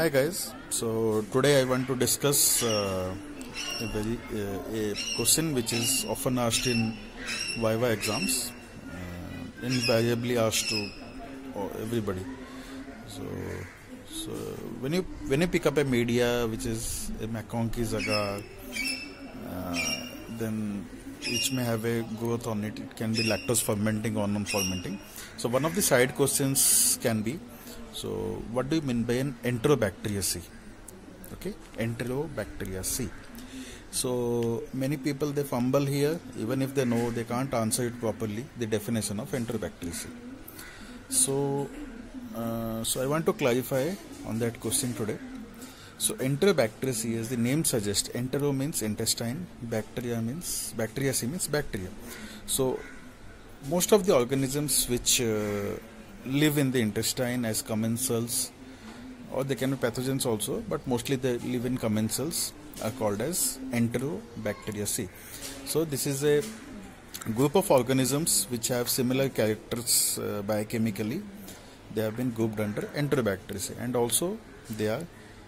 Hi guys. So today I want to discuss a question which is often asked in Viva exams, invariably asked to everybody. So, so when you pick up a media which is a McConkey Zaga, then which may have a growth on it. It can be lactose fermenting or non-fermenting. So one of the side questions can be, so what do you mean by an Enterobacteriaceae? Okay, Enterobacteriaceae. So many people they fumble here, even if they know they can't answer it properly, the definition of Enterobacteriaceae. So I want to clarify on that question today. So Enterobacteriaceae, as the name suggests, entero means intestine, bacteriaceae means bacteria. So most of the organisms which live in the intestine as commensals, or they can be pathogens also, but mostly they live in commensals, are called as Enterobacteriaceae. So this is a group of organisms which have similar characters biochemically. They have been grouped under Enterobacteriaceae, and also they are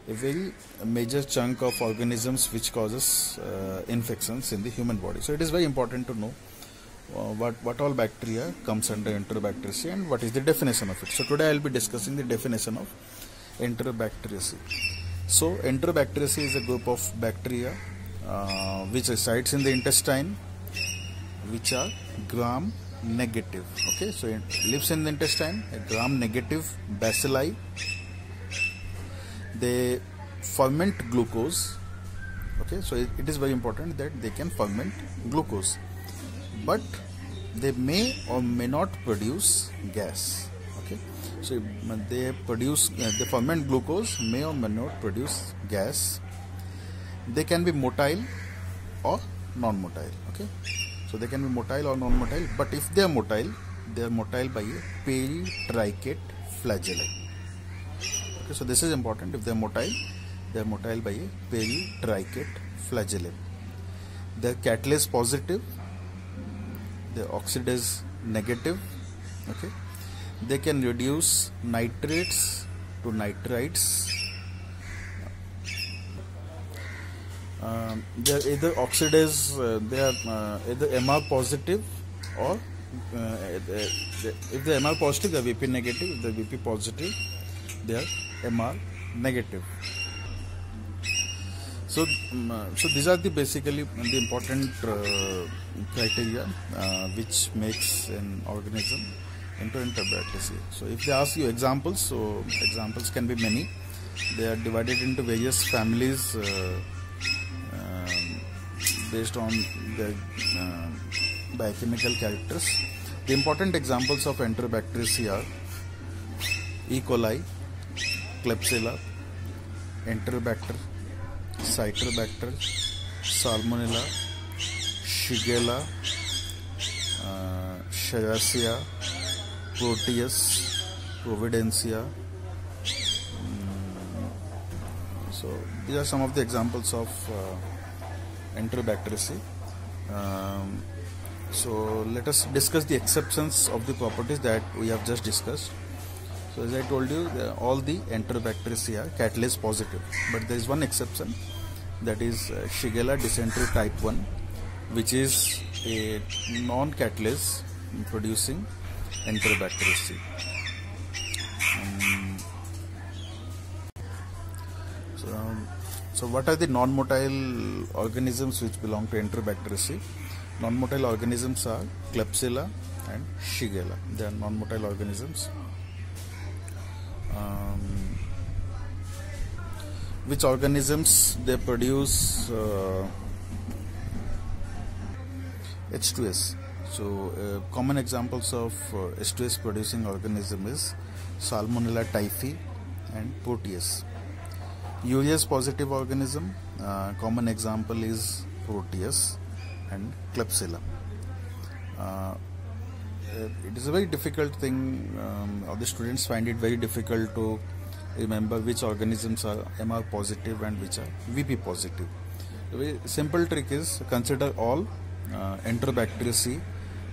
a very major chunk of organisms which causes infections in the human body. So it is very important to know what all bacteria comes under Enterobacteriaceae and what is the definition of it. So today I will be discussing the definition of Enterobacteriaceae. So Enterobacteriaceae is a group of bacteria which resides in the intestine, which are gram negative. Okay, so it lives in the intestine, a gram negative bacilli. They ferment glucose. Okay, so it is very important that they can ferment glucose, but they may or may not produce gas. Okay, so they ferment glucose, may or may not produce gas. They can be motile or non-motile. Okay, so they can be motile or non-motile, but if they are motile by a peritricate flagellae. Okay, so this is important. If they are motile by a peritricate flagellum. They are catalase positive, they are oxidase negative. Okay, they can reduce nitrates to nitrites. They are either oxidase, they are either MR positive, or if they are MR positive, they are VP negative. If they are VP positive, they are MR negative. So these are basically the important criteria which makes an organism into Enterobacteriaceae. So if they ask you examples, so examples can be many. They are divided into various families based on their biochemical characters. The important examples of Enterobacteriaceae are E. coli, Klebsiella, Enterobacter, Citrobacter, Salmonella, Shigella, Serratia, Proteus, Providencia. So these are some of the examples of Enterobacteriaceae. So let us discuss the exceptions of the properties that we have just discussed. So as I told you, all the Enterobacteriaceae are catalase positive, but there is one exception, that is Shigella dysentery type 1, which is a non-catalase producing Enterobacteriaceae. So what are the non-motile organisms which belong to Enterobacteriaceae? Non-motile organisms are Klebsiella and Shigella. They are non-motile organisms. Which organisms they produce H2S. So common examples of H2S producing organism is Salmonella typhi and Proteus. Urease positive organism, common example is Proteus and Klebsiella. It is a very difficult thing, or the students find it very difficult to remember which organisms are MR positive and which are VP positive. The very simple trick is consider all Enterobacteriaceae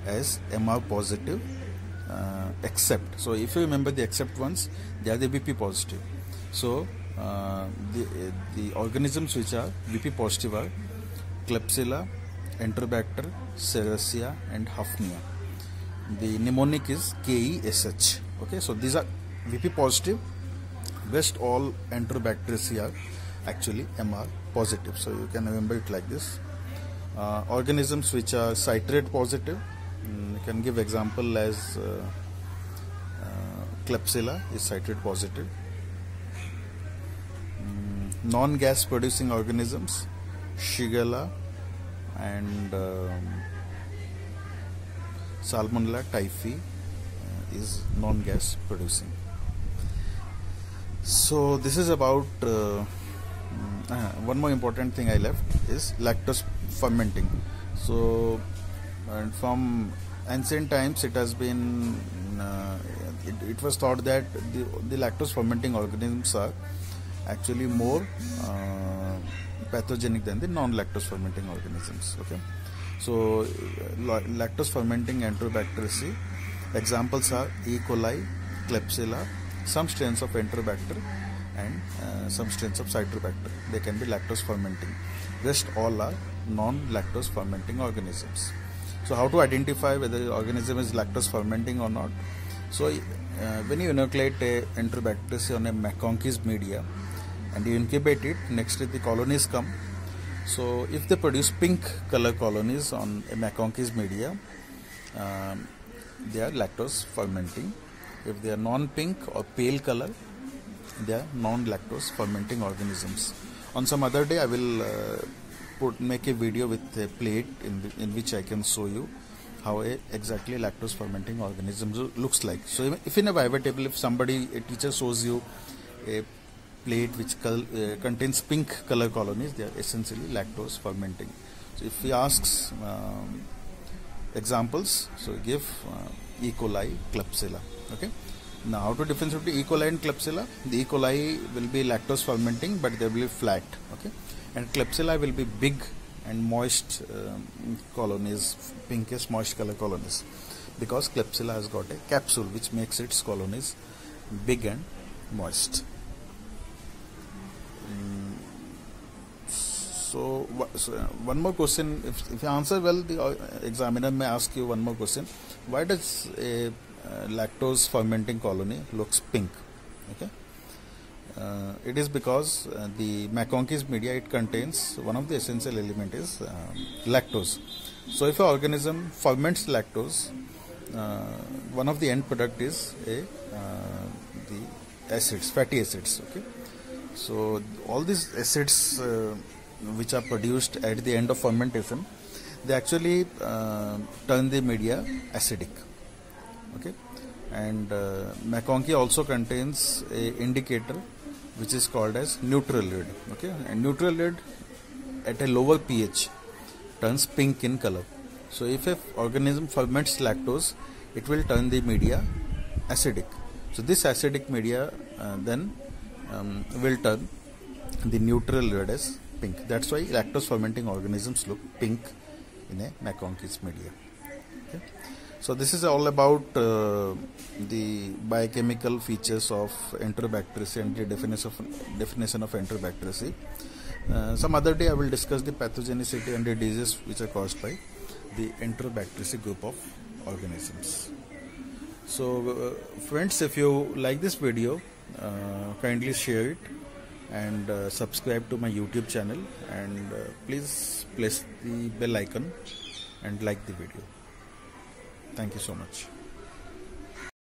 as MR positive except, so if you remember the except ones, they are the VP positive. So The organisms which are VP positive are Klebsiella, Enterobacter, Serratia, and Hafnia. The mnemonic is KESH. Okay, so these are VP positive. Rest all Enterobacteriaceae are actually MR positive. So you can remember it like this. Organisms which are citrate positive, you can give example as Klebsiella is citrate positive. Non-gas producing organisms, Shigella and Salmonella typhi is non-gas producing. So this is about one more important thing I left is lactose fermenting. So and from ancient times it has been it was thought that the lactose fermenting organisms are actually more pathogenic than the non-lactose fermenting organisms. Okay, so lactose fermenting Enterobacteriaceae examples are E. coli, Klebsiella, some strains of Enterobacter and some strains of Citrobacter. They can be lactose fermenting. Rest all are non-lactose fermenting organisms. So how to identify whether the organism is lactose fermenting or not? So when you inoculate a Enterobacteriaceae on a McConkey's media and you incubate it, next the colonies come. So if they produce pink color colonies on a McConkey's media, they are lactose fermenting. If they are non-pink or pale color, they are non-lactose fermenting organisms. On some other day I will make a video with a plate in which I can show you how exactly lactose fermenting organism looks like. So if in a viva table, if a teacher shows you a plate which contains pink color colonies, they are essentially lactose fermenting. So if he asks examples, so give E. coli, Klebsiella. Okay. Now how to differentiate between E. coli and Klebsiella? The E. coli will be lactose fermenting, but they will be flat. Okay, and Klebsiella will be big and moist colonies, pinkish moist color colonies, because Klebsiella has got a capsule which makes its colonies big and moist. So one more question, if you answer well, the examiner may ask you one more question. Why does a lactose fermenting colony looks pink? Okay, it is because the McConkey's media, it contains one of the essential element is lactose. So if an organism ferments lactose, one of the end product is the acids, fatty acids. Okay, so all these acids which are produced at the end of fermentation, they actually turn the media acidic. Okay, and McConkey also contains a indicator which is called as neutral lead. Okay, and neutral lead at a lower pH turns pink in color. So if an organism ferments lactose, it will turn the media acidic. So this acidic media then will turn the neutral lead as pink. That's why lactose fermenting organisms look pink in a McConkey's media. Okay. So this is all about the biochemical features of Enterobacteriaceae and the definition of Enterobacteriaceae. Some other day I will discuss the pathogenicity and the diseases which are caused by the Enterobacteriaceae group of organisms. So friends, if you like this video, kindly share it and subscribe to my YouTube channel, and please press the bell icon and like the video. Thank you so much.